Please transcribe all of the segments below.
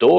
2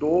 2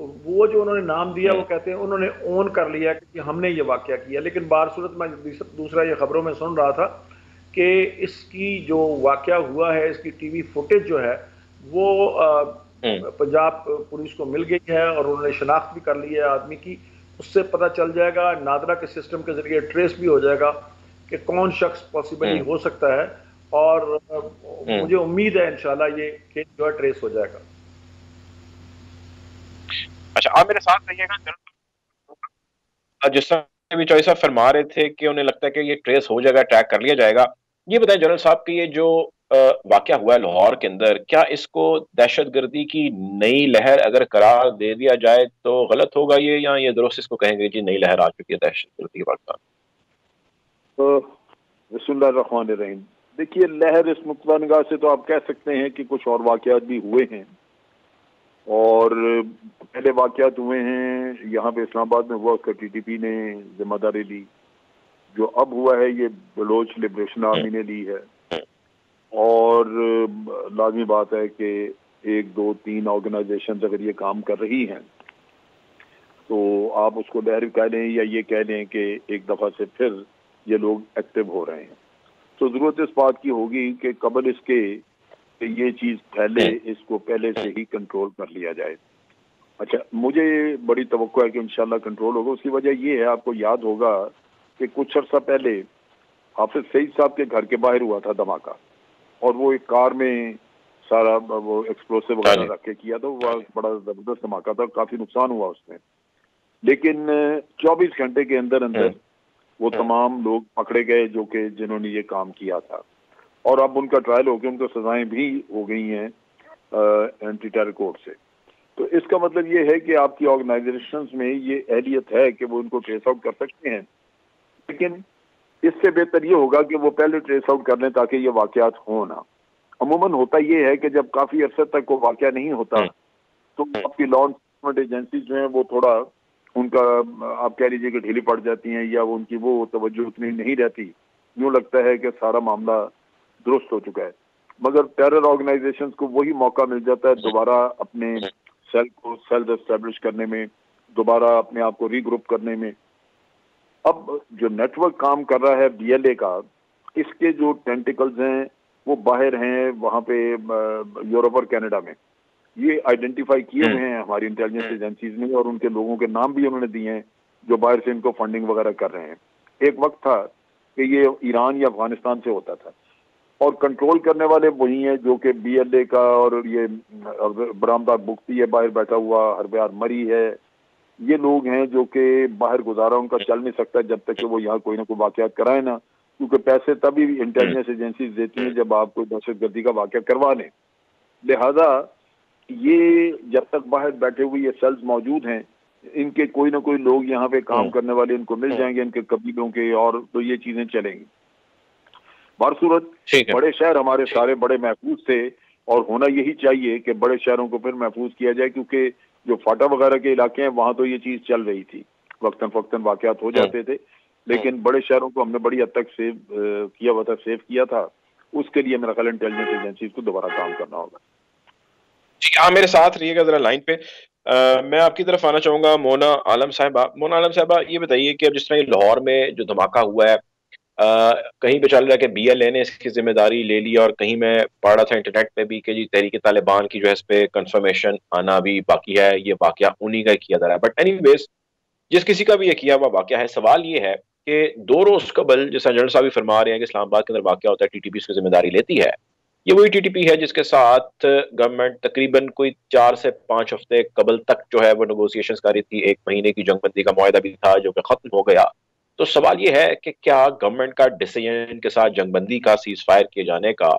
تو وہ جو انہوں نے نام دیا وہ کہتے ہیں انہوں نے اون کر لیا کہ ہم نے یہ واقعہ کیا. لیکن بہرصورت میں دوسرا یہ خبروں میں سن رہا تھا کہ اس کی جو واقعہ ہوا ہے اس کی ٹی وی فوٹیج جو ہے وہ پنجاب پولیس کو مل گئی ہے اور انہوں نے شناخت بھی کر لی ہے آدمی کی. اس سے پتہ چل جائے گا, نادرا کے سسٹم کے ذریعے ٹریس بھی ہو جائے گا کہ کون شخص پاسبلی ہو سکتا ہے, اور مجھے امید ہے انشاءاللہ یہ کیس جو ہے ٹریس ہو جائے گا. اچھا, آپ میرے ساتھ رہیے گا. جس طرح بھی چوہدری صاحب فرما رہے تھے کہ انہیں لگتا ہے کہ یہ ٹریس ہو جائے گا, ٹریک کر لیا جائے گا. یہ بتائیں جنرل صاحب کہ یہ جو واقعہ ہوا ہے لاہور کے اندر, کیا اس کو دہشت گردی کی نئی لہر اگر قرار دے دیا جائے تو غلط ہوگا یہ, یا یہ درست اس کو کہیں گے جی نئی لہر آ چکی ہے دہشت گردی کے پاکستان؟ بسم اللہ الرحمن الرحیم. دیکھیے, لہر اس نقطہ نگاہ سے تو آپ کہہ سکتے ہیں کہ کچھ اور واقعات بھی ہوئے ہیں, اور پہلے واقعات ہوئے ہیں یہاں پہ اسلام آباد میں ہوا, اس کا ٹی ٹی پی نے ذمہ داری لی. جو اب ہوا ہے یہ بلوچ لبریشن آرمی نے لی ہے, اور لازمی بات ہے کہ 1 2 3 آرگنائزیشن اگر یہ کام کر رہی ہیں تو آپ اس کو لہر کہہ لیں یا یہ کہہ لیں کہ ایک دفعہ سے پھر یہ لوگ ایکٹیو ہو رہے ہیں. تو ضرورت اس بات کی ہوگی کہ قبل اس کے کہ یہ چیز پھیلے اس کو پہلے سے ہی کنٹرول کر لیا جائے. اچھا, مجھے بڑی توقع ہے کہ انشاءاللہ کنٹرول ہوگا. اس کی وجہ یہ ہے, آپ کو یاد ہوگا کہ کچھ عرصہ پہلے حافظ سعید صاحب کے گھر کے باہر ہوا تھا دھماکہ, اور وہ ایک کار میں سارا وہ ایکسپلوسو وغیرہ رکھ کے کیا تھا. وہ بڑا زبردست دھماکہ تھا, کافی نقصان ہوا اس میں. لیکن 24 گھنٹے کے اندر وہ تمام لوگ پکڑے گئے جو کہ جنہوں نے یہ کام کیا تھا, اور اب ان کا ٹرائل ہو گیا, ان کو سزائیں بھی ہو گئی ہیں اینٹی ٹیرر کورٹ سے. تو اس کا مطلب یہ ہے کہ آپ کی آرگنائزیشنز میں یہ اہلیت ہے کہ وہ ان کو ٹریس آؤٹ کر سکتے ہیں. لیکن اس سے بہتر یہ ہوگا کہ وہ پہلے ٹریس آؤٹ کر لیں تاکہ یہ واقعات ہوں نہ. عموماً ہوتا یہ ہے کہ جب کافی عرصے تک کوئی واقعہ نہیں ہوتا تو آپ کی لا انفورسمنٹ ایجنسیز جو ہیں وہ تھوڑا ان کا آپ کہہ لیجیے کہ ڈھیلی پڑ جاتی ہیں, یا ان کی وہ توجہ اتنی نہیں رہتی. یوں لگتا ہے کہ سارا معاملہ درست ہو چکا ہے, مگر ٹیرر آرگنائزیشنز کو وہی موقع مل جاتا ہے دوبارہ اپنے سیل کو سیلف اسٹیبلش کرنے میں, دوبارہ اپنے آپ کو ری گروپ کرنے میں. اب جو نیٹ ورک کام کر رہا ہے بی ایل اے کا, اس کے جو ٹینٹیکلز ہیں وہ باہر ہیں وہاں پہ یورپ اور کینیڈا میں. یہ آئیڈینٹیفائی کیے ہوئے ہیں ہماری انٹیلیجنس ایجنسیز نے, اور ان کے لوگوں کے نام بھی انہوں نے دیے ہیں جو باہر سے ان کو فنڈنگ وغیرہ کر رہے ہیں. ایک وقت تھا کہ یہ ایران یا افغانستان سے ہوتا تھا, اور کنٹرول کرنے والے وہی ہیں جو کہ بی ایل اے کا, اور یہ برآمدات بکتی ہے باہر بیٹھا ہوا, ہربیار مری ہے. یہ لوگ ہیں جو کہ باہر گزارا ان کا چل نہیں سکتا جب تک کہ وہ یہاں کوئی نہ کوئی واقعات کرائے نا, کیونکہ پیسے تبھی انٹیلیجنس ایجنسیز دیتی ہیں جب آپ کو دہشت گردی کا واقعہ کروا لیں. لہذا یہ جب تک باہر بیٹھے ہوئے یہ سیلز موجود ہیں, ان کے کوئی نہ کوئی لوگ یہاں پہ کام کرنے والے ان کو مل جائیں گے, ان کے قبیلوں کے, اور تو یہ چیزیں چلیں گی. بہرصورت بڑے شہر ہمارے سارے بڑے محفوظ تھے, اور ہونا یہی چاہیے کہ بڑے شہروں کو پھر محفوظ کیا جائے, کیونکہ جو فاٹا وغیرہ کے علاقے ہیں وہاں تو یہ چیز چل رہی تھی, وقتاً فوقتاً واقعات ہو جاتے تھے, لیکن بڑے شہروں کو ہم نے بڑی حد تک سیو کیا ہوا تھا, سیو کیا تھا. اس کے لیے میرا خیال انٹیلیجنس ایجنسیز کو دوبارہ کام کرنا ہوگا. جی, آپ میرے ساتھ رہیے گا ذرا لائن پہ. میں آپ کی طرف آنا چاہوں گا مونا عالم صاحبہ. مونا عالم صاحبہ, یہ بتائیے کہ اب جس طرح لاہور میں جو دھماکہ ہوا ہے, کہیں پہ چل رہا ہے کہ بی ایل اے نے اس کی ذمہ داری لے لی, اور کہیں میں پڑھ رہا تھا انٹرنیٹ پہ بھی کہ جی تحریک طالبان کی جو ہے اس پہ کنفرمیشن آنا بھی باقی ہے, یہ واقعہ انہی کا کیا جا رہا ہے. بٹ اینی ویز جس کسی کا بھی یہ کیا ہوا واقعہ ہے, سوال یہ ہے کہ 2 روز قبل جیسا جنرل صاحب بھی فرما رہے ہیں کہ اسلام آباد کے اندر واقعہ ہوتا ہے, ٹی ٹی پی اس کی ذمہ داری لیتی ہے. یہ وہی ٹی ٹی پی ہے جس کے ساتھ گورنمنٹ تقریباً کوئی 4 سے 5 ہفتے قبل تک جو ہے وہ نیگوسیشنز کر رہی تھی. 1 مہینے کی جنگ بندی کا معاہدہ بھی تھا جو کہ ختم ہو گیا. تو سوال یہ ہے کہ کیا گورنمنٹ کا ڈیسیژن کے ساتھ جنگ بندی کا سیز فائر کیے جانے کا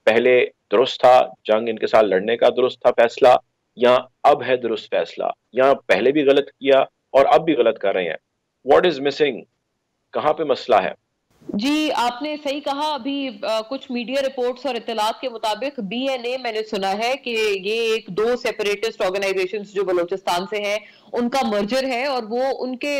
پہلے درست تھا, جنگ ان کے ساتھ لڑنے کا درست تھا فیصلہ, یا اب ہے درست فیصلہ, یا پہلے بھی غلط کیا اور اب بھی غلط کر رہے ہیں؟ واٹ از مسنگ, کہاں پہ مسئلہ ہے؟ جی, آپ نے صحیح کہا. ابھی کچھ میڈیا رپورٹس اور اطلاعات کے مطابق بی این اے میں نے سنا ہے کہ یہ 2 سیپریٹسٹ آرگنائزیشنز جو بلوچستان سے ہیں ان کا مرجر ہے, اور وہ ان کے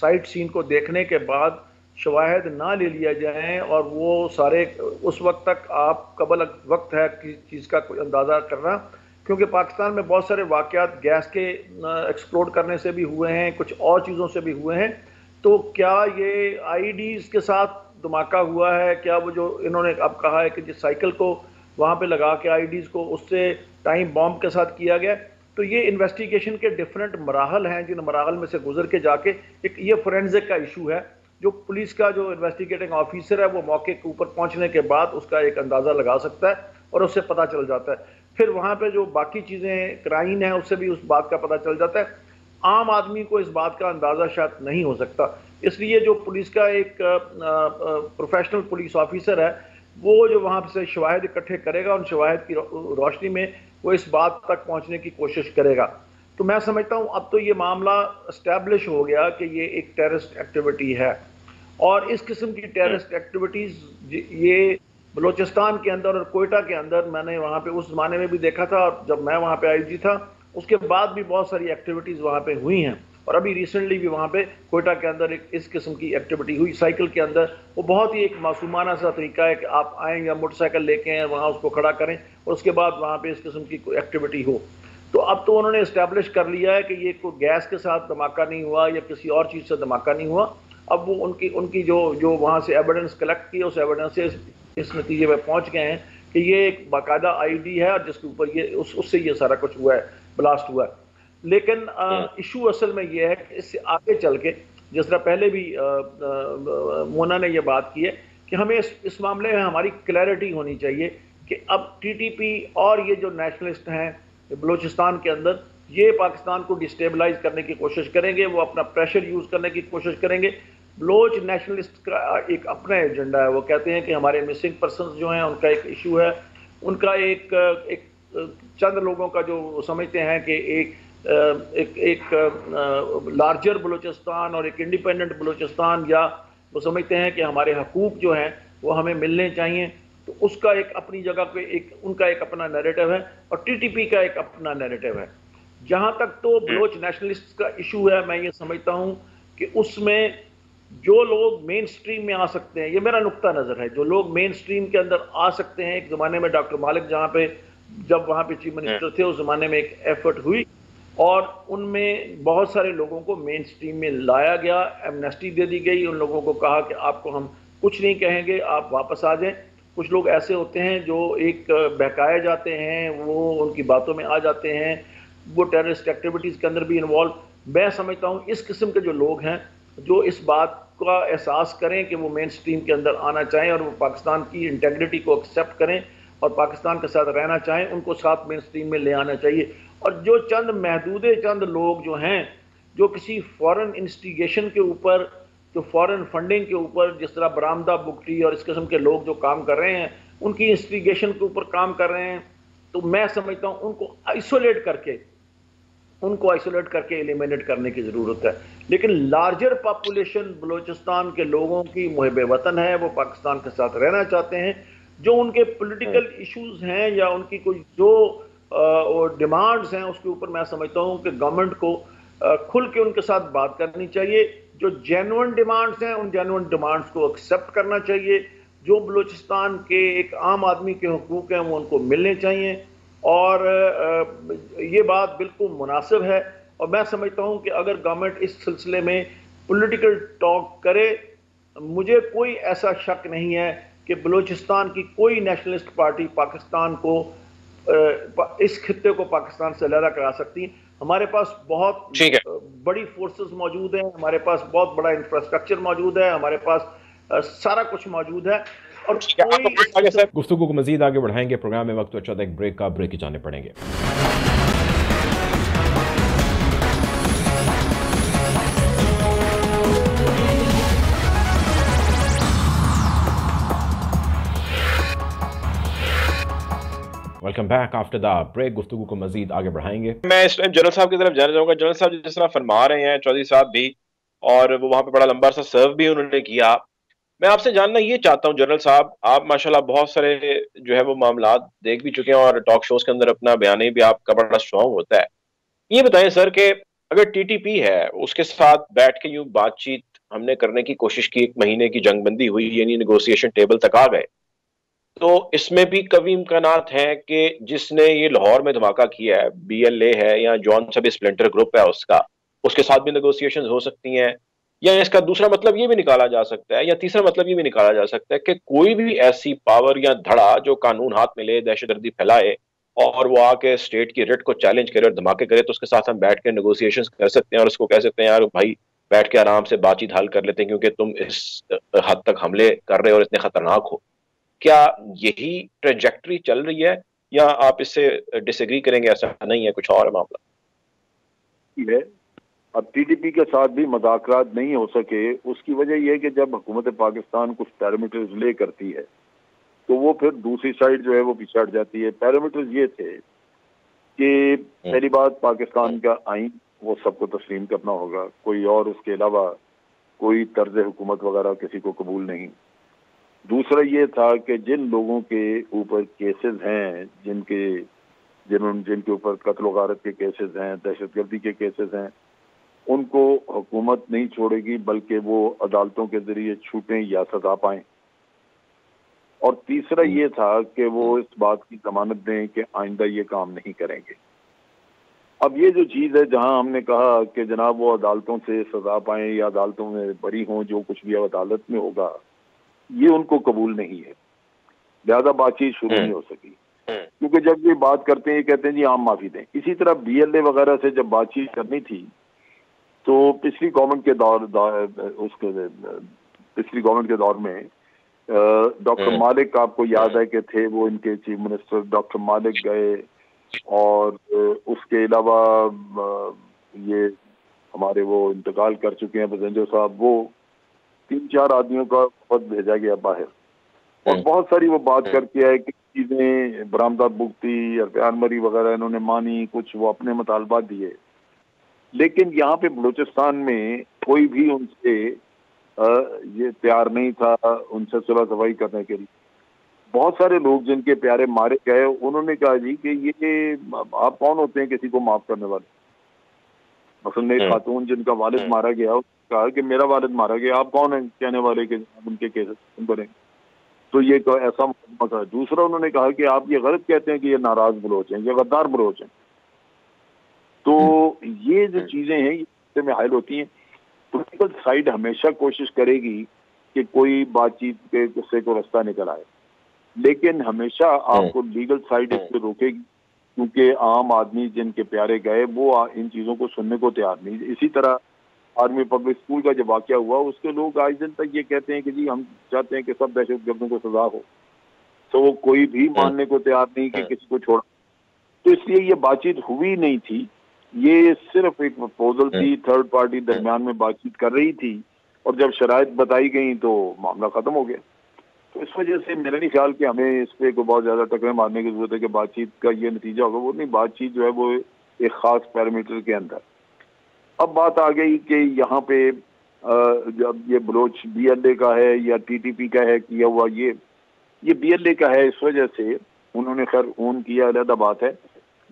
سائٹ سین کو دیکھنے کے بعد شواہد نہ لے لیا جائیں اور وہ سارے اس وقت تک آپ قبل وقت ہے چیز کا کوئی اندازہ کرنا، کیونکہ پاکستان میں بہت سارے واقعات گیس کے ایکسپلوڈ کرنے سے بھی ہوئے ہیں، کچھ اور چیزوں سے بھی ہوئے ہیں. تو کیا یہ آئی ڈیز کے ساتھ دھماکہ ہوا ہے؟ کیا وہ جو انہوں نے اب کہا ہے کہ جس سائیکل کو وہاں پہ لگا کے آئی ڈیز کو، اس سے ٹائم بامب کے ساتھ کیا گیا؟ تو یہ انویسٹیگیشن کے ڈیفرنٹ مراحل ہیں جن مراحل میں سے گزر کے جا کے ایک یہ فورینزک کا ایشو ہے جو پولیس کا جو انویسٹیگیٹنگ آفیسر ہے وہ موقع کے اوپر پہنچنے کے بعد اس کا ایک اندازہ لگا سکتا ہے اور اس سے پتہ چل جاتا ہے. پھر وہاں پہ جو باقی چیزیں کرائم ہیں اس سے بھی اس بات کا پتہ چل جاتا ہے. عام آدمی کو اس بات کا اندازہ شاید نہیں ہو سکتا، اس لیے جو پولیس کا ایک پروفیشنل پولیس آفیسر ہے وہ جو وہاں سے شواہد اکٹھے کرے گا، ان شواہد کی روشنی میں وہ اس بات تک پہنچنے کی کوشش کرے گا. تو میں سمجھتا ہوں اب تو یہ معاملہ اسٹیبلش ہو گیا کہ یہ ایک ٹیررسٹ ایکٹیویٹی ہے، اور اس قسم کی ٹیررسٹ ایکٹیویٹیز یہ بلوچستان کے اندر اور کوئٹہ کے اندر میں نے وہاں پہ اس زمانے میں بھی دیکھا تھا، اور جب میں وہاں پہ آئی جی تھا اس کے بعد بھی بہت ساری ایکٹیویٹیز وہاں پہ ہوئی ہیں، اور ابھی ریسنٹلی بھی وہاں پہ کوئٹہ کے اندر ایک اس قسم کی ایکٹیویٹی ہوئی سائیکل کے اندر. وہ بہت ہی ایک معصومانہ سا طریقہ ہے کہ آپ آئیں یا موٹر سائیکل لے کے وہاں اس کو کھڑا کریں اور اس کے بعد وہاں پہ اس قسم کی کوئی ایکٹیویٹی ہو. تو اب تو انہوں نے اسٹیبلش کر لیا ہے کہ یہ کوئی گیس کے ساتھ دھماکہ نہیں ہوا یا کسی اور چیز سے دھماکہ نہیں ہوا. اب وہ ان کی جو وہاں سے ایویڈنس کلیکٹ کی، اس ایویڈنس سے اس نتیجے پہ پہنچ گئے ہیں کہ یہ ایک باقاعدہ آئی ڈی ہے اور جس کے اوپر یہ اس سے یہ سارا کچھ ہوا ہے، بلاسٹ ہوا ہے. لیکن ایشو اصل میں یہ ہے کہ اس سے آگے چل کے جس طرح پہلے بھی مونا نے یہ بات کی ہے کہ ہمیں اس معاملے میں ہماری کلیئرٹی ہونی چاہیے کہ اب ٹی ٹی پی اور یہ جو نیشنلسٹ ہیں بلوچستان کے اندر یہ پاکستان کو ڈسٹیبلائز کرنے کی کوشش کریں گے، وہ اپنا پریشر یوز کرنے کی کوشش کریں گے. بلوچ نیشنلسٹ کا ایک اپنا ایجنڈا ہے، وہ کہتے ہیں کہ ہمارے مسنگ پرسنز جو ہیں ان کا ایک ایشو ہے، ان کا ایک چند لوگوں کا جو سمجھتے ہیں کہ ایک لارجر بلوچستان اور ایک انڈیپینڈنٹ بلوچستان، یا وہ سمجھتے ہیں کہ ہمارے حقوق جو ہیں وہ ہمیں ملنے چاہیے. تو اس کا ایک اپنی جگہ پہ ان کا ایک اپنا نیریٹو ہے اور ٹی ٹی پی کا ایک اپنا نیریٹو ہے. جہاں تک تو بلوچ نیشنلسٹ کا ایشو ہے، میں یہ سمجھتا ہوں کہ اس میں جو لوگ مین سٹریم میں آ سکتے ہیں، یہ میرا نقطہ نظر ہے، جو لوگ مین سٹریم کے اندر آ سکتے ہیں. ایک زمانے میں ڈاکٹر مالک جب وہاں پہ چیف منسٹر تھے اس زمانے میں ایک ایفرٹ ہوئی اور ان میں بہت سارے لوگوں کو مین سٹریم میں لایا گیا، ایمنیسٹی دے دی گئی، ان لوگوں کو کہا کہ آپ کو ہم کچھ نہیں کہیں گے، آپ واپس آ جائیں. کچھ لوگ ایسے ہوتے ہیں جو ایک بہکائے جاتے ہیں، وہ ان کی باتوں میں آ جاتے ہیں، وہ ٹیررسٹ ایکٹیویٹیز کے اندر بھی انوالو. میں سمجھتا ہوں اس قسم کے جو لوگ ہیں جو اس بات کا احساس کریں کہ وہ مین سٹریم کے اندر آنا چاہیں اور وہ پاکستان کی انٹیگریٹی کو ایکسیپٹ کریں اور پاکستان کے ساتھ رہنا چاہیں، ان کو ساتھ مین سٹریم میں لے آنا چاہیے. اور جو چند لوگ جو ہیں جو کسی فورن انسٹیگیشن کے اوپر، جو فورن فنڈنگ کے اوپر، جس طرح برآمدہ بگٹی اور اس قسم کے لوگ جو کام کر رہے ہیں ان کی انسٹیگیشن کے اوپر کام کر رہے ہیں، تو میں سمجھتا ہوں ان کو آئسولیٹ کر کے ایلیمینیٹ کرنے کی ضرورت ہے. لیکن لارجر پاپولیشن بلوچستان کے لوگوں کی محب وطن ہے، وہ پاکستان کے ساتھ رہنا چاہتے ہیں. جو ان کے پولیٹیکل ایشوز ہیں یا ان کی کوئی جو ڈیمانڈز ہیں اس کے اوپر میں سمجھتا ہوں کہ گورنمنٹ کو کھل کے ان کے ساتھ بات کرنی چاہیے. جو جینوئن ڈیمانڈز ہیں ان جینوئن ڈیمانڈز کو ایکسیپٹ کرنا چاہیے. جو بلوچستان کے ایک عام آدمی کے حقوق ہیں وہ ان کو ملنے چاہیے، اور یہ بات بالکل مناسب ہے. اور میں سمجھتا ہوں کہ اگر گورنمنٹ اس سلسلے میں پولیٹیکل ٹاک کرے، مجھے کوئی ایسا شک نہیں ہے کہ بلوچستان کی کوئی نیشنلسٹ پارٹی پاکستان کو اس خطے کو پاکستان سے علیحدہ کرا سکتی. ہمارے پاس بہت بڑی فورسز موجود ہیں، ہمارے پاس بہت بڑا انفراسٹرکچر موجود ہے، ہمارے پاس سارا کچھ موجود ہے. اور گفتگو کو مزید آگے بڑھائیں گے. پروگرام میں وقت اچھا تھا ایک بریک کا، بریک کی جانے پڑیں گے. Welcome back after the break. گفتگو کو مزید آگے بڑھائیں گے. میں اس ٹائم جنرل صاحب کی طرف جانا چاہوں گا. جنرل صاحب جس طرح فرما رہے ہیں چودھری صاحب بھی، اور وہ وہاں پہ بڑا لمبا سا سرو بھی انہوں نے کیا. میں آپ سے جاننا یہ چاہتا ہوں جنرل صاحب، آپ ماشاءاللہ بہت سارے جو ہے وہ معاملات دیکھ بھی چکے ہیں اور ٹاک شوز کے اندر اپنا بیان بھی آپ کا بڑا اسٹرانگ ہوتا ہے. یہ بتائیں سر کہ اگر ٹی ٹی پی ہے اس کے ساتھ بیٹھ کے یوں بات چیت ہم نے کرنے کی کوشش کی، 1 مہینے کی جنگ بندی ہوئی، یعنی نیگوسیشن ٹیبل تک آ گئے، تو اس میں بھی کبھی امکانات ہیں کہ جس نے یہ لاہور میں دھماکہ کیا ہے، بی ایل اے ہے یا جون سب اسپلنٹر گروپ ہے اس کے ساتھ بھی نیگوسیشن ہو سکتی ہیں، یا اس کا دوسرا مطلب یہ بھی نکالا جا سکتا ہے، یا تیسرا مطلب یہ بھی نکالا جا سکتا ہے کہ کوئی بھی ایسی پاور یا دھڑا جو قانون ہاتھ میں لے، دہشت گردی پھیلائے اور وہ آ کے اسٹیٹ کی ریٹ کو چیلنج کرے اور دھماکے کرے، تو اس کے ساتھ ہم بیٹھ کے نیگوسیشن کر سکتے ہیں اور اس کو کہہ سکتے ہیں یار بھائی بیٹھ کے آرام سے بات چیت حل کر لیتے ہیں، کیونکہ تم اس حد تک حملے کر رہے ہو اور اتنے خطرناک ہو۔ کیا یہی ٹریجیکٹری چل رہی ہے یا آپ اس سے ڈس ایگری کریں گے ایسا نہیں ہے، کچھ اور ہے معاملہ؟ اب ٹی ٹی پی کے ساتھ بھی مذاکرات نہیں ہو سکے، اس کی وجہ یہ ہے کہ جب حکومت پاکستان کچھ پیرامیٹرز لے کرتی ہے تو وہ پھر دوسری سائڈ جو ہے وہ پیچھے ہٹ جاتی ہے۔ پیرامیٹرز یہ تھے کہ پہلی بات پاکستان کا آئین وہ سب کو تسلیم کرنا ہوگا، کوئی اور اس کے علاوہ کوئی طرز حکومت وغیرہ کسی کو قبول نہیں۔ دوسرا یہ تھا کہ جن لوگوں کے اوپر کیسز ہیں، جن کے اوپر قتل و غارت کے کیسز ہیں، دہشت گردی کے کیسز ہیں، ان کو حکومت نہیں چھوڑے گی بلکہ وہ عدالتوں کے ذریعے چھوٹیں یا سزا پائیں۔ اور تیسرا یہ تھا کہ وہ اس بات کی ضمانت دیں کہ آئندہ یہ کام نہیں کریں گے۔ اب یہ جو چیز ہے جہاں ہم نے کہا کہ جناب وہ عدالتوں سے سزا پائیں یا عدالتوں میں بری ہوں، جو کچھ بھی عدالت میں ہوگا یہ ان کو قبول نہیں ہے، لہذا بات چیت شروع نہیں ہو سکی۔ کیونکہ جب یہ بات کرتے ہیں یہ کہتے ہیں جی عام معافی دیں۔ اسی طرح بی ایل اے وغیرہ سے جب بات چیت کرنی تھی تو پچھلی گورنمنٹ کے دور میں ڈاکٹر مالک، آپ کو یاد ہے کہ تھے وہ ان کے چیف منسٹر، ڈاکٹر مالک گئے، اور اس کے علاوہ یہ ہمارے وہ انتقال کر چکے ہیں بزنجو صاحب، وہ 3-4 آدمیوں کا خود بھیجا گیا باہر، اور بہت ساری وہ بات کر کے آئے کہ چیزیں برآمدات بگتی، ارفیان مری وغیرہ انہوں نے مانی، کچھ وہ اپنے مطالبات دیے، لیکن یہاں پہ بلوچستان میں کوئی بھی ان سے یہ تیار نہیں تھا ان سے صلح صفائی کرنے کے لیے۔ بہت سارے لوگ جن کے پیارے مارے گئے انہوں نے کہا جی کہ یہ آپ کون ہوتے ہیں کسی کو معاف کرنے والے؟ مثلا ایک خاتون جن کا والد مارا گیا، کہا کہ میرا والد مارا گیا، آپ کون ہیں کہنے والے کہ ان کے کیسز بنے؟ تو یہ ایسا مقدمہ تھا۔ دوسرا انہوں نے کہا کہ آپ یہ غلط کہتے ہیں کہ یہ ناراض بلوچ ہیں، یہ غدار بلوچ ہیں۔ تو یہ جو چیزیں ہیں یہ میں حائل ہوتی ہیں۔ پولیٹیکل سائڈ ہمیشہ کوشش کرے گی کہ کوئی بات چیت کے غصے کو رستہ نکل آئے، لیکن ہمیشہ آپ کو لیگل سائڈ اس پہ روکے گی، کیونکہ عام آدمی جن کے پیارے گئے وہ ان چیزوں کو سننے کو تیار نہیں۔ اسی طرح آرمی پبلک اسکول کا جب واقعہ ہوا، اس کے لوگ آج دن تک یہ کہتے ہیں کہ جی ہم چاہتے ہیں کہ سب دہشت گردوں کو سزا ہو، تو وہ کوئی بھی ماننے کو تیار نہیں کہ کسی کو چھوڑا۔ تو اس لیے یہ بات چیت ہوئی نہیں تھی، یہ صرف ایک پرپوزل تھی، تھرڈ پارٹی درمیان میں بات چیت کر رہی تھی، اور جب شرائط بتائی گئیں تو معاملہ ختم ہو گیا۔ تو اس وجہ سے میرا نہیں خیال کہ ہمیں اس پہ کوئی بہت زیادہ ٹکرے مارنے کی ضرورت ہے کہ بات چیت کا یہ نتیجہ ہوگا، وہ نہیں، بات چیت جو ہے وہ ایک خاص پیرامیٹر کے اندر۔ اب بات آ گئی کہ یہاں پہ جب یہ بلوچ بی ایل اے کا ہے یا ٹی ٹی پی کا ہے کیا ہوا، یہ بی ایل اے کا ہے، اس وجہ سے انہوں نے خیر اون کیا، علیحدہ بات ہے،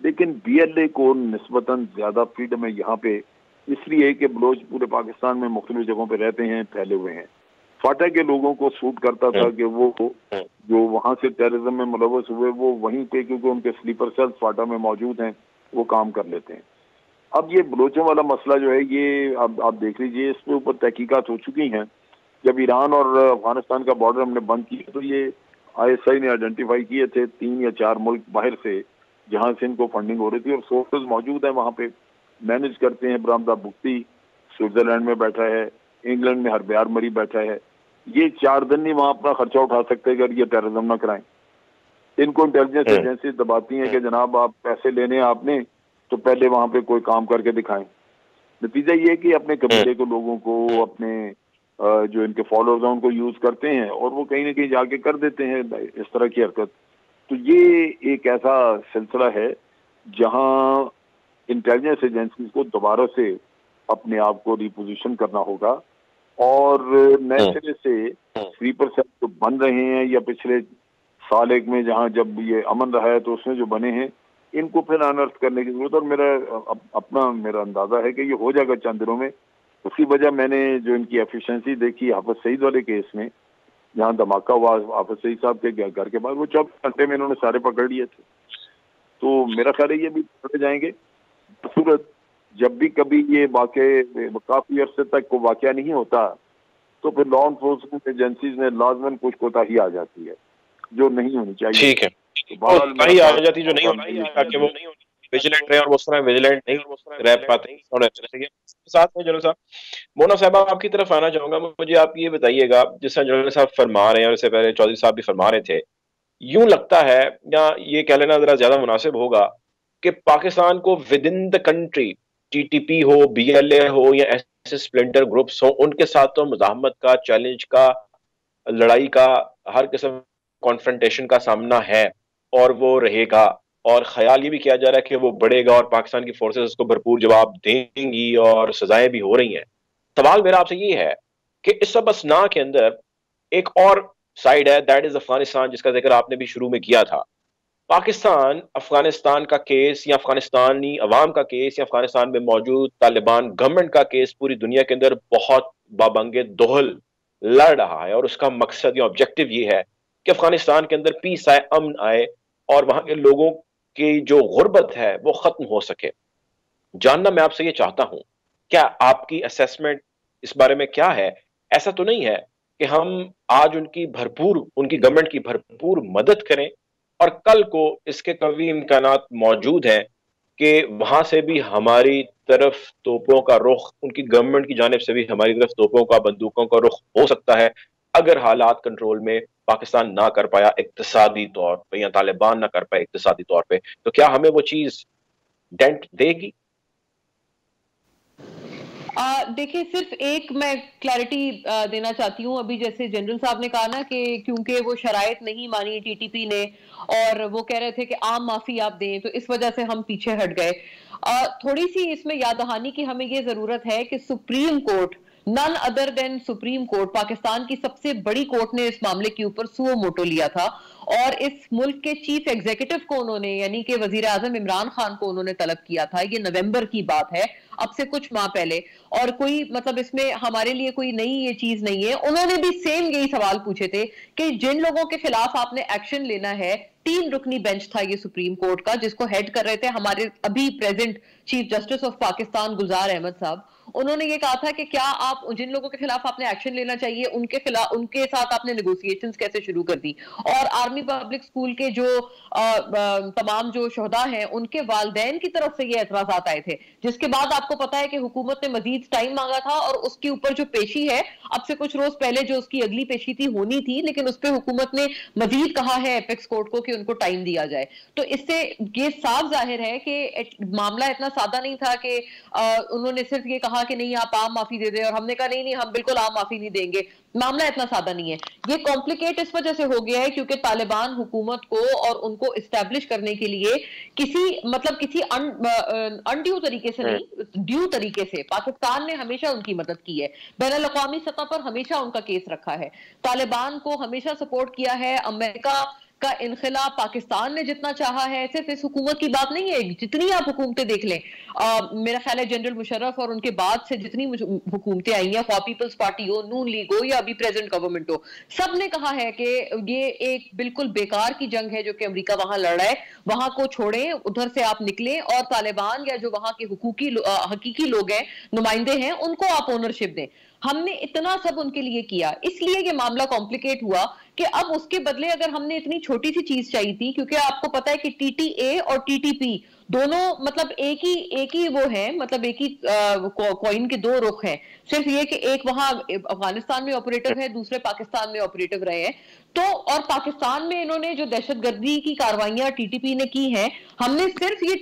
لیکن بی ایل اے کو نسبتاً زیادہ فریڈم ہے یہاں پہ، اس لیے کہ بلوچ پورے پاکستان میں مختلف جگہوں پہ رہتے ہیں، پھیلے ہوئے ہیں۔ فاٹا کے لوگوں کو سوٹ کرتا تھا کہ وہ جو وہاں سے ٹیررزم میں ملوث ہوئے وہ وہیں پہ، کیونکہ ان کے سلیپر سیلز فاٹا میں موجود ہیں، وہ کام کر لیتے ہیں۔ اب یہ بلوچوں والا مسئلہ جو ہے یہ اب آپ دیکھ لیجئے، اس کے اوپر تحقیقات ہو چکی ہیں۔ جب ایران اور افغانستان کا بارڈر ہم نے بند کیا تو یہ آئی ایس آئی نے آئیڈینٹیفائی کیے تھے 3 یا 4 ملک باہر سے جہاں سے ان کو فنڈنگ ہو رہی تھی، اور سورسز موجود ہیں وہاں پہ، مینج کرتے ہیں۔ برآمدہ بگٹی سوئٹزرلینڈ میں بیٹھا ہے، انگلینڈ میں ہربیار مری بیٹھا ہے، یہ 4 دن نہیں وہاں اپنا خرچہ اٹھا سکتے اگر یہ ٹیررزم نہ کرائیں۔ ان کو انٹیلیجنس ایجنسی دباتی ہیں کہ جناب آپ پیسے لینے آپ نے تو پہلے وہاں پہ کوئی کام کر کے دکھائیں۔ نتیجہ یہ کہ اپنے قبیلے کے لوگوں کو، اپنے جو ان کے فالوورز ہیں ان کو یوز کرتے ہیں، اور وہ کہیں نہ کہیں جا کے کر دیتے ہیں اس طرح کی حرکت۔ تو یہ ایک ایسا سلسلہ ہے جہاں انٹیلیجنس ایجنسیز کو دوبارہ سے اپنے آپ کو ریپوزیشن کرنا ہوگا، اور نئے سرے سے سلیپر سیل جو بن رہے ہیں یا پچھلے سال ایک میں جہاں جب یہ امن رہا ہے تو اس میں جو بنے ہیں ان کو پھر انرتھ کرنے کی ضرورت. اور میرا اندازہ ہے کہ یہ ہو جائے گا چند دنوں میں. اس کی وجہ میں نے جو ان کی ایفیشنسی دیکھی حافظ سعید والے کیس میں, جہاں دھماکہ ہوا حافظ سعید صاحب کے گھر کے بعد, وہ 24 گھنٹے میں انہوں نے سارے پکڑ لیے تھے. تو میرا خیال ہے یہ بھی پکڑے جائیں گے. صورت جب بھی کبھی یہ واقع کافی عرصے تک کوئی واقعہ نہیں ہوتا تو پھر لا انفورسمنٹ ایجنسیز میں لازماً کچھ کوتاہی آ جاتی ہے جو نہیں ہونی چاہیے. ٹھیک ہے, کوتاہی آ جاتی جو نہیں ہونی تاکہ وہ ویجیلنٹ رہے, اور وہ اس طرح ویجیلنٹ نہیں رہ پاتے. ساتھ میں جنرل صاحب, مونا صاحبہ آپ کی طرف آنا چاہوں گا. مجھے آپ یہ بتائیے گا, جس طرح جنرل صاحب فرما رہے ہیں اور اس سے پہلے چودھری صاحب بھی فرما رہے تھے, یوں لگتا ہے یا یہ کہہ لینا ذرا زیادہ مناسب ہوگا کہ پاکستان کو within the country, T T P ہو, بی ایل اے ہو یا ایسے اسپلنٹر گروپس ہوں, ان کے ساتھ تو مزاحمت کا, چیلنج کا, لڑائی کا, ہر قسم کانفرنٹیشن کا سامنا ہے اور وہ رہے گا. اور خیال یہ بھی کیا جا رہا ہے کہ وہ بڑھے گا اور پاکستان کی فورسز اس کو بھرپور جواب دیں گی اور سزائیں بھی ہو رہی ہیں. سوال میرا آپ سے یہ ہے کہ اس سب اسنا کے اندر ایک اور سائڈ ہے, دیٹ از افغانستان, جس کا ذکر آپ نے بھی شروع میں کیا تھا. پاکستان افغانستان کا کیس یا افغانستانی عوام کا کیس یا افغانستان میں موجود طالبان گورنمنٹ کا کیس پوری دنیا کے اندر بہت بابنگ دہل لڑ رہا ہے, اور اس کا مقصد یا آبجیکٹو یہ ہے کہ افغانستان کے اندر پیس آئے, امن آئے, اور وہاں کے لوگوں کی جو غربت ہے وہ ختم ہو سکے. جاننا میں آپ سے یہ چاہتا ہوں, کیا آپ کی اسیسمنٹ اس بارے میں کیا ہے؟ ایسا تو نہیں ہے کہ ہم آج ان کی گورنمنٹ کی بھرپور مدد کریں اور کل کو اس کے قوی امکانات موجود ہیں کہ وہاں سے بھی ہماری طرف توپوں کا رخ, ان کی گورنمنٹ کی جانب سے بھی ہماری طرف توپوں کا, بندوقوں کا رخ ہو سکتا ہے اگر حالات کنٹرول میں پاکستان نہ کر پایا اقتصادی طور پہ, یا طالبان نہ کر پائے اقتصادی طور پہ, تو کیا ہمیں وہ چیز ڈینٹ دے گی؟ دیکھیں, صرف ایک میں کلیئرٹی دینا چاہتی ہوں. ابھی جیسے جنرل صاحب نے کہا نا کہ کیونکہ وہ شرائط نہیں مانی ٹی ٹی پی نے اور وہ کہہ رہے تھے کہ عام معافی آپ دیں, تو اس وجہ سے ہم پیچھے ہٹ گئے. تھوڑی سی اس میں یاد دہانی کی ہمیں یہ ضرورت ہے کہ سپریم کورٹ, نن ادر دین سپریم کورٹ, پاکستان کی سب سے بڑی کورٹ نے اس معاملے کے اوپر سو موٹو لیا تھا, اور اس ملک کے چیف ایگزیکٹو کو انہوں نے, یعنی کہ وزیر اعظم عمران خان کو انہوں نے طلب کیا تھا. یہ نومبر کی بات ہے, اب سے کچھ ماہ پہلے, اور کوئی مطلب اس میں ہمارے لیے کوئی نئی یہ چیز نہیں ہے. انہوں نے بھی سیم یہی سوال پوچھے تھے کہ جن لوگوں کے خلاف آپ نے ایکشن لینا ہے, 3 رکنی بینچ تھا یہ سپریم کورٹ کا, جس کو ہیڈ کر رہے تھے ہمارے ابھی present chief justice of Pakistan Gulzar Ahmed sahab. انہوں نے یہ کہا تھا کہ کیا آپ جن لوگوں کے خلاف آپ نے ایکشن لینا چاہیے ان کے ساتھ آپ نے نیگوسیشنز کیسے شروع کر دی, اور آرمی پبلک اسکول کے جو تمام جو شہداء ہیں ان کے والدین کی طرف سے یہ اعتراضات آئے تھے, جس کے بعد آپ کو پتا ہے کہ حکومت نے مزید ٹائم مانگا تھا, اور اس کے اوپر جو پیشی ہے اب سے کچھ روز پہلے جو اس کی اگلی پیشی تھی ہونی تھی, لیکن اس پہ حکومت نے مزید کہا ہے ایپیکس کورٹ کو کہ ان کو ٹائم دیا جائے. تو اس سے یہ صاف ظاہر ہے کہ معاملہ اتنا سادہ نہیں تھا کہ انہوں نے صرف یہ کہا کہ نہیں آپ عام معافی دے دیں, اور ہم نے کہا نہیں ہم بالکل عام معافی نہیں دیں گے. معاملہ اتنا سادہ نہیں ہے. یہ کمپلیکیٹ اس وجہ سے ہو گیا ہے کیونکہ طالبان حکومت کو اور ان کو اسٹیبلش کرنے کے لیے کسی انڈیو طریقے سے نہیں, ڈیو طریقے سے پاکستان نے ہمیشہ ان کی مدد کی ہے, بین الاقوامی سطح پر ہمیشہ ان کا کیس رکھا ہے, طالبان کو ہمیشہ سپورٹ کیا ہے. امریکہ کا انخلا پاکستان نے جتنا چاہا ہے, صرف اس حکومت کی بات نہیں ہے, جتنی آپ حکومتیں دیکھ لیں, میرا خیال ہے جنرل مشرف اور ان کے بعد سے جتنی حکومتیں آئی ہیں, خواہ پیپلز پارٹی ہو, نون لیگ ہو یا ابھی پریزنٹ گورنمنٹ ہو, سب نے کہا ہے کہ یہ ایک بالکل بیکار کی جنگ ہے جو کہ امریکہ وہاں لڑ رہا ہے, وہاں کو چھوڑیں, ادھر سے آپ نکلیں, اور طالبان یا جو وہاں کے حقیقی لوگ ہیں, نمائندے ہیں, ان کو آپ اونرشپ دیں. ہم نے اتنا سب ان کے لیے کیا, اس لیے یہ معاملہ کمپلیکیٹ ہوا کہ اب اس کے بدلے اگر ہم نے اتنی چھوٹی سی چیز چاہیے تھی, کیونکہ آپ کو پتا ہے کہ ٹی ٹی اے اور ٹی ٹی پی دونوں مطلب ایک ہی وہ ہے, مطلب ایک ہی کوئن کے دو رخ ہیں, صرف یہ کہ ایک وہاں افغانستان میں آپریٹو ہے, دوسرے پاکستان میں آپریٹو رہے ہیں. تو اور پاکستان میں انہوں نے جو دہشت گردی کی کاروائیاں ٹی ٹی پی نے کی ہیں, ہم نے صرف یہ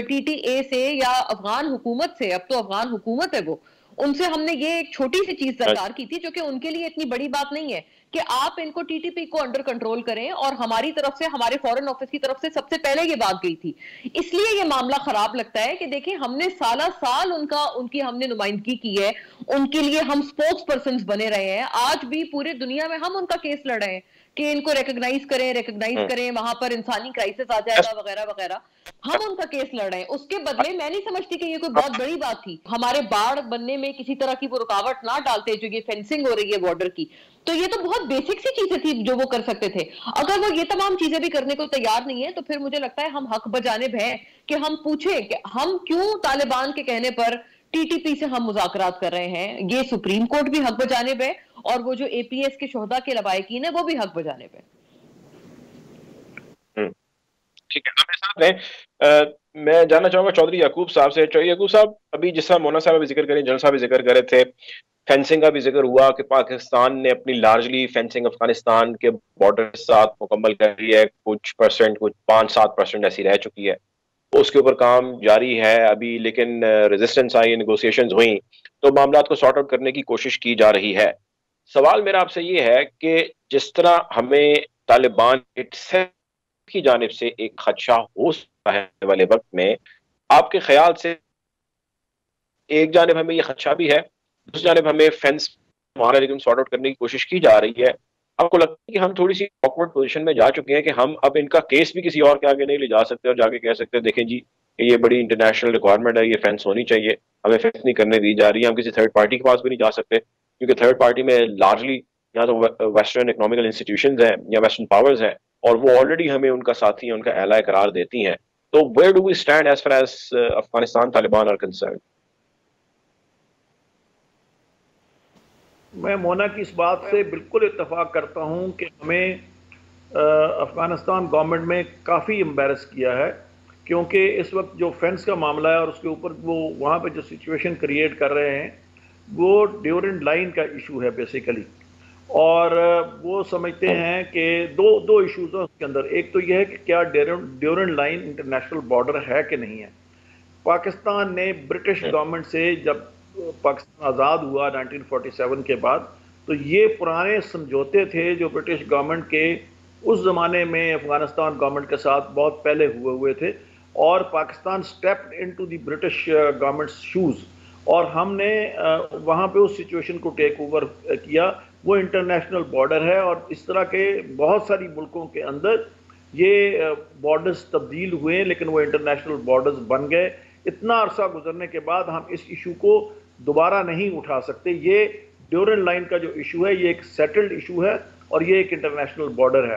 ٹی ٹی اے سے یا افغان حکومت سے, اب تو افغان حکومت ہے وہ, ان سے ہم نے یہ ایک چھوٹی سی چیز درکار کی تھی جو کہ ان کے لیے اتنی بڑی بات نہیں ہے کہ آپ ان کو ٹی ٹی پی کو انڈر کنٹرول کریں, اور ہماری طرف سے, ہمارے فورن آفس کی طرف سے سب سے پہلے یہ بات گئی تھی. اس لیے یہ معاملہ خراب لگتا ہے کہ دیکھیں ہم نے سالہ سال ان کی ہم نے نمائندگی کی ہے, ان کے لیے ہم سپوکس پرسنز بنے رہے ہیں, آج بھی پورے دنیا میں ہم ان کا کیس لڑ رہے ہیں. کہ ان کو ریکگنائز کریں, وہاں پر انسانی کرائسس آ جائے گا وغیرہ وغیرہ, ہم ان کا کیس لڑ رہے ہیں. اس کے بدلے میں نہیں سمجھتی کہ یہ کوئی بہت بڑی بات تھی. ہمارے باڑ بننے میں کسی طرح کی وہ رکاوٹ نہ ڈالتے جو یہ فینسنگ ہو رہی ہے بارڈر کی. تو یہ تو بہت بیسک سی چیزیں تھی جو وہ کر سکتے تھے. اگر وہ یہ تمام چیزیں بھی کرنے کو تیار نہیں ہے تو پھر مجھے لگتا ہے ہم حق بجانب ہیں کہ ہم پوچھیں کہ ہم کیوں طالبان کے کہنے پر ٹی ٹی پی سے ہم مذاکرات کر رہے ہیں. یہ سپریم کورٹ بھی حق بجانب ہے اور وہ جو اے پی ایس کے شہداء کے لوائقین ہیں وہ بھی حق بجانب ہے. ٹھیک ہے, ہمارے ساتھ ہیں, میں جاننا چاہوں گا چودھری یعقوب صاحب سے. چودھری یعقوب صاحب, ابھی جس طرح مولانا صاحب بھی ذکر کریں, جنرل صاحب بھی ذکر کر رہے تھے, فینسنگ کا بھی ذکر ہوا کہ پاکستان نے اپنی لارجلی فینسنگ افغانستان کے بارڈر کے ساتھ مکمل کر لی ہے. کچھ 5-7% ایسی رہ چکی ہے, اس کے اوپر کام جاری ہے ابھی, لیکن ریزسٹنس آئی, نیگوسیشنز ہوئیں تو معاملات کو سارٹ آؤٹ کرنے کی کوشش کی جا رہی ہے. سوال میرا آپ سے یہ ہے کہ جس طرح ہمیں طالبان کی جانب سے ایک خدشہ ہو سکتا ہے والے وقت میں, آپ کے خیال سے ایک جانب ہمیں یہ خدشہ بھی ہے, دوسری جانب ہمیں فینس سارٹ آؤٹ کرنے کی کوشش کی جا رہی ہے, آپ کو لگتا ہے کہ ہم تھوڑی سی آکورڈ پوزیشن میں جا چکے ہیں کہ ہم اب ان کا کیس بھی کسی اور کے آگے نہیں لے جا سکتے اور جا کے کہہ سکتے دیکھیں جی یہ بڑی انٹرنیشنل ریکوائرمنٹ ہے, یہ فینس ہونی چاہیے, ہمیں فینس نہیں کرنے دی جا رہی ہے, ہم کسی تھرڈ پارٹی کے پاس بھی نہیں جا سکتے کیونکہ تھرڈ پارٹی میں لارجلی یا تو ویسٹرن اکنامیکل انسٹیٹیوشنز ہیں یا ویسٹرن پاورز ہیں اور وہ آلریڈی ہمیں ان کا ساتھی ان کا اعلی قرار دیتی ہیں. تو where do we stand as far as Afghanistan Taliban are concerned? میں مونا کی اس بات سے بالکل اتفاق کرتا ہوں کہ ہمیں افغانستان گورنمنٹ میں کافی امبیرس کیا ہے, کیونکہ اس وقت جو فینس کا معاملہ ہے اور اس کے اوپر وہ وہاں پہ جو سچویشن کریٹ کر رہے ہیں وہ ڈیورنٹ لائن کا ایشو ہے بیسیکلی, اور وہ سمجھتے ہیں کہ دو ایشوز ہیں اس کے اندر. ایک تو یہ ہے کہ کیا ڈیورنٹ لائن انٹرنیشنل بارڈر ہے کہ نہیں ہے. پاکستان نے برٹش گورنمنٹ سے جب پاکستان آزاد ہوا 1947 کے بعد, تو یہ پرانے سمجھوتے تھے جو برٹش گورنمنٹ کے اس زمانے میں افغانستان گورنمنٹ کے ساتھ بہت پہلے ہوئے تھے, اور Pakistan stepped into the British government shoes, اور ہم نے وہاں پہ اس سچویشن کو ٹیک اوور کیا. وہ انٹرنیشنل بارڈر ہے اور اس طرح کے بہت ساری ملکوں کے اندر یہ بارڈرز تبدیل ہوئے لیکن وہ انٹرنیشنل بارڈرز بن گئے. اتنا عرصہ گزرنے کے بعد ہم اس ایشو کو دوبارہ نہیں اٹھا سکتے. یہ ڈیورنٹ لائن کا جو ایشو ہے یہ ایک سیٹلڈ ایشو ہے اور یہ ایک انٹرنیشنل بارڈر ہے.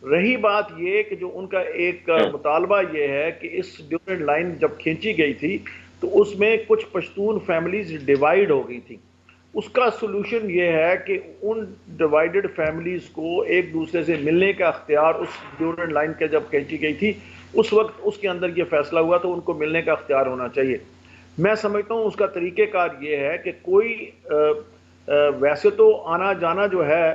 رہی بات یہ کہ جو ان کا ایک مطالبہ یہ ہے کہ اس ڈیورنٹ لائن جب کھینچی گئی تھی تو اس میں کچھ پشتون فیملیز ڈیوائیڈ ہو گئی تھی. اس کا سلوشن یہ ہے کہ ان ڈیوائیڈڈ فیملیز کو ایک دوسرے سے ملنے کا اختیار اس ڈیورنٹ لائن کے جب کھینچی گئی تھی اس وقت اس کے اندر یہ فیصلہ ہوا تو ان کو ملنے کا اختیار ہونا چاہیے. میں سمجھتا ہوں اس کا طریقہ کار یہ ہے کہ کوئی ویسے تو آنا جانا جو ہے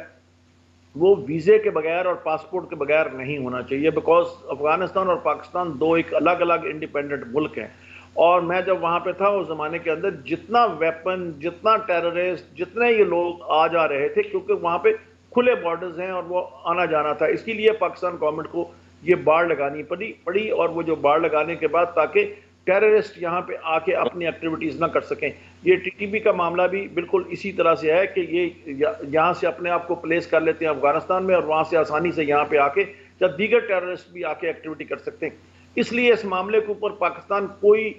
وہ ویزے کے بغیر اور پاسپورٹ کے بغیر نہیں ہونا چاہیے, بیکاز افغانستان اور پاکستان دو ایک الگ الگ انڈیپینڈنٹ ملک ہیں. اور میں جب وہاں پہ تھا اس زمانے کے اندر جتنا ویپن, جتنا ٹیررسٹ, جتنے یہ لوگ آ جا رہے تھے کیونکہ وہاں پہ کھلے بارڈرز ہیں اور وہ آنا جانا تھا, اس کے لیے پاکستان گورنمنٹ کو یہ باڑ لگانی پڑی. اور وہ جو باڑ لگانے کے بعد تاکہ ٹیررسٹ یہاں پہ آ کے اپنی ایکٹیویٹیز نہ کر سکیں. یہ ٹی ٹی پی کا معاملہ بھی بالکل اسی طرح سے ہے کہ یہ یہاں سے اپنے آپ کو پلیس کر لیتے ہیں افغانستان میں اور وہاں سے آسانی سے یہاں پہ آ کے یا دیگر ٹیررسٹ بھی آ کے ایکٹیویٹی کر سکتے ہیں. اس لیے اس معاملے کے اوپر پاکستان کوئی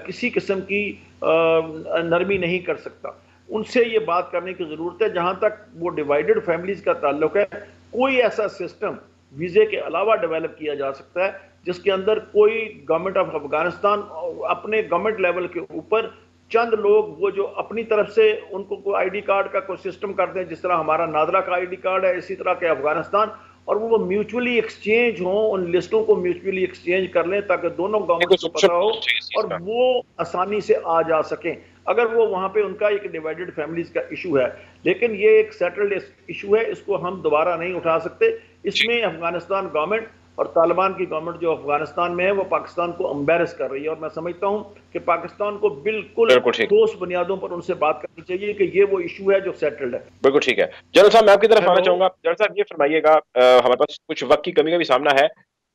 کسی قسم کی نرمی نہیں کر سکتا. ان سے یہ بات کرنے کی ضرورت ہے. جہاں تک وہ ڈیوائیڈڈ فیملیز کا تعلق ہے, کوئی ایسا سسٹم ویزے کے علاوہ ڈیولپ کیا جا سکتا ہے جس کے اندر کوئی گورنمنٹ آف افغانستان اپنے گورنمنٹ لیول کے اوپر چند لوگ وہ جو اپنی طرف سے ان کو کوئی آئی ڈی کارڈ کا کوئی سسٹم کر دیں, جس طرح ہمارا نادرا کا آئی ڈی کارڈ ہے اسی طرح کے افغانستان, اور وہ میوچولی ایکسچینج ہوں, ان لسٹوں کو میوچولی ایکسچینج کر لیں تاکہ دونوں گورنمنٹ کو پتا ہو اور وہ آسانی سے آ جا سکیں. اگر وہ وہاں پہ ان کا ایک ڈیوائیڈڈ فیملیز کا ایشو ہے, لیکن یہ ایک سیٹلڈ ایشو ہے, اس کو ہم دوبارہ نہیں اٹھا سکتے. اس میں افغانستان گورنمنٹ اور طالبان کی گورنمنٹ جو افغانستان میں ہے وہ پاکستان کو امبیرس کر رہی ہے, اور میں سمجھتا ہوں کہ پاکستان کو بالکل ٹھوس بنیادوں پر ان سے بات کرنی چاہیے کہ یہ وہ ایشو ہے جو سیٹلڈ ہے. بالکل ٹھیک ہے. جنرل صاحب میں آپ کی طرف آنا چاہوں گا. جنرل صاحب یہ فرمائیے گا, ہمارے پاس کچھ وقت کی کمی کا بھی سامنا ہے,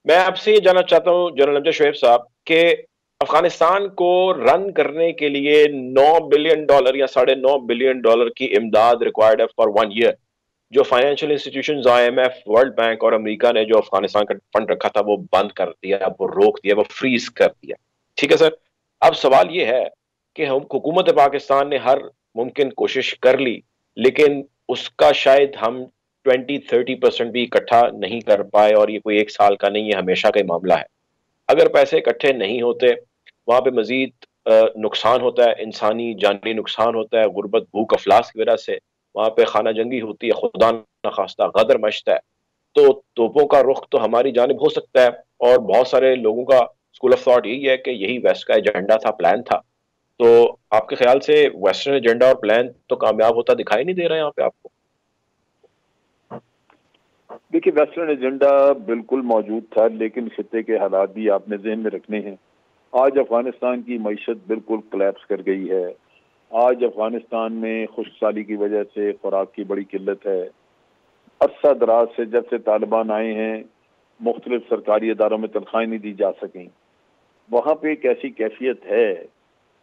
میں آپ سے یہ جاننا چاہتا ہوں جنرل امجد شعیب صاحب کہ افغانستان کو رن کرنے کے لیے $9 بلین یا $9.5 بلین کی امداد ریکوائرڈ ہے فار 1 year. جو financial institutions IMF, world bank اور امریکہ نے جو افغانستان کا فنڈ رکھا تھا وہ بند کر دیا, وہ روک دیا, وہ فریز کر دیا. ٹھیک ہے سر. اب سوال یہ ہے کہ حکومت پاکستان نے ہر ممکن کوشش کر لی, لیکن اس کا شاید ہم 20-30% بھی اکٹھا نہیں کر پائے, اور یہ کوئی ایک سال کا نہیں ہے, ہمیشہ کا معاملہ ہے. اگر پیسے اکٹھے نہیں ہوتے وہاں پہ مزید نقصان ہوتا ہے, انسانی جانی نقصان ہوتا ہے, غربت بھوک افلاس کی وجہ سے وہاں پہ خانہ جنگی ہوتی ہے, خدا نخواستہ غدر مچتا ہے, تو توپوں کا رخ تو ہماری جانب ہو سکتا ہے. اور بہت سارے لوگوں کا اسکول آف تھاٹ یہی ہے کہ یہی ویسٹ کا ایجنڈا تھا, پلان تھا. تو آپ کے خیال سے ویسٹرن ایجنڈا اور پلان تو کامیاب ہوتا دکھائی نہیں دے رہا ہے یہاں پہ آپ کو؟ دیکھیے ویسٹرن ایجنڈا بالکل موجود تھا, لیکن خطے کے حالات بھی آپ نے ذہن میں رکھنے ہیں. آج افغانستان کی معیشت بالکل کلیپس کر گئی ہے. آج افغانستان میں خشک سالی کی وجہ سے خوراک کی بڑی قلت ہے. عرصہ دراز سے جب سے طالبان آئے ہیں مختلف سرکاری اداروں میں تنخواہیں نہیں دی جا سکیں. وہاں پہ ایک ایسی کیفیت ہے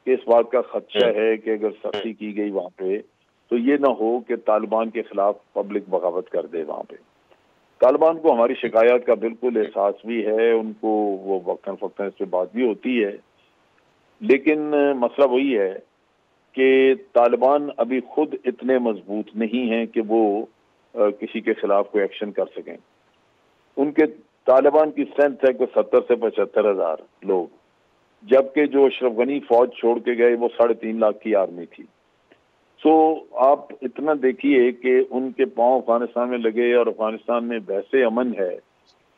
کہ اس بات کا خدشہ ہے کہ اگر سختی کی گئی وہاں پہ تو یہ نہ ہو کہ طالبان کے خلاف پبلک بغاوت کر دے. وہاں پہ طالبان کو ہماری شکایات کا بالکل احساس بھی ہے, ان کو وہ وقتاً فوقتاً اس پہ بات بھی ہوتی ہے, لیکن مسئلہ وہی ہے کہ طالبان ابھی خود اتنے مضبوط نہیں ہیں کہ وہ کسی کے خلاف کوئی ایکشن کر سکیں. ان کے طالبان کی اسٹرینتھ ہے کہ 70 سے 75 ہزار لوگ, جبکہ جو اشرف غنی فوج چھوڑ کے گئے وہ 3.5 لاکھ کی آرمی تھی. سو آپ اتنا دیکھیے کہ ان کے پاؤں افغانستان میں لگے اور افغانستان میں ویسے امن ہے,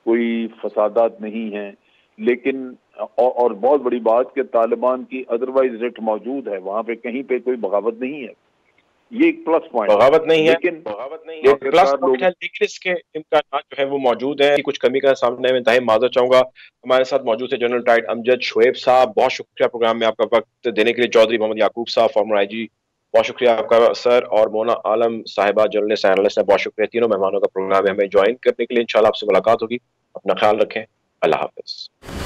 کوئی فسادات نہیں ہیں, لیکن اور بہت بڑی بات کہ طالبان کی ادروائز رٹ موجود ہے, وہاں پہ کہیں پہ کوئی بغاوت نہیں ہے. یہ ایک پلس پوائنٹ, بغاوت نہیں ہے, لیکن پلس پوائنٹ ہے, لیکن اس کے امکانات جو ہے وہ موجود ہیں. کچھ کمی کا سامنے میں انتہائی معذرت چاہوں گا. ہمارے ساتھ موجود ہے جنرل ٹائٹ امجد شعیب صاحب, بہت شکریہ پروگرام میں آپ کا وقت دینے کے لیے. چودھری محمد یعقوب صاحب فارمر IG, بہت شکریہ آپ کا سر. اور مونا عالم صاحبہ جرنلسٹ اینالسٹ, بہت شکریہ تینوں مہمانوں کا پروگرام میں ہمیں جوائن کرنے کے لیے. انشاءاللہ آپ سے ملاقات ہوگی. اپنا خیال رکھیں. اللہ حافظ.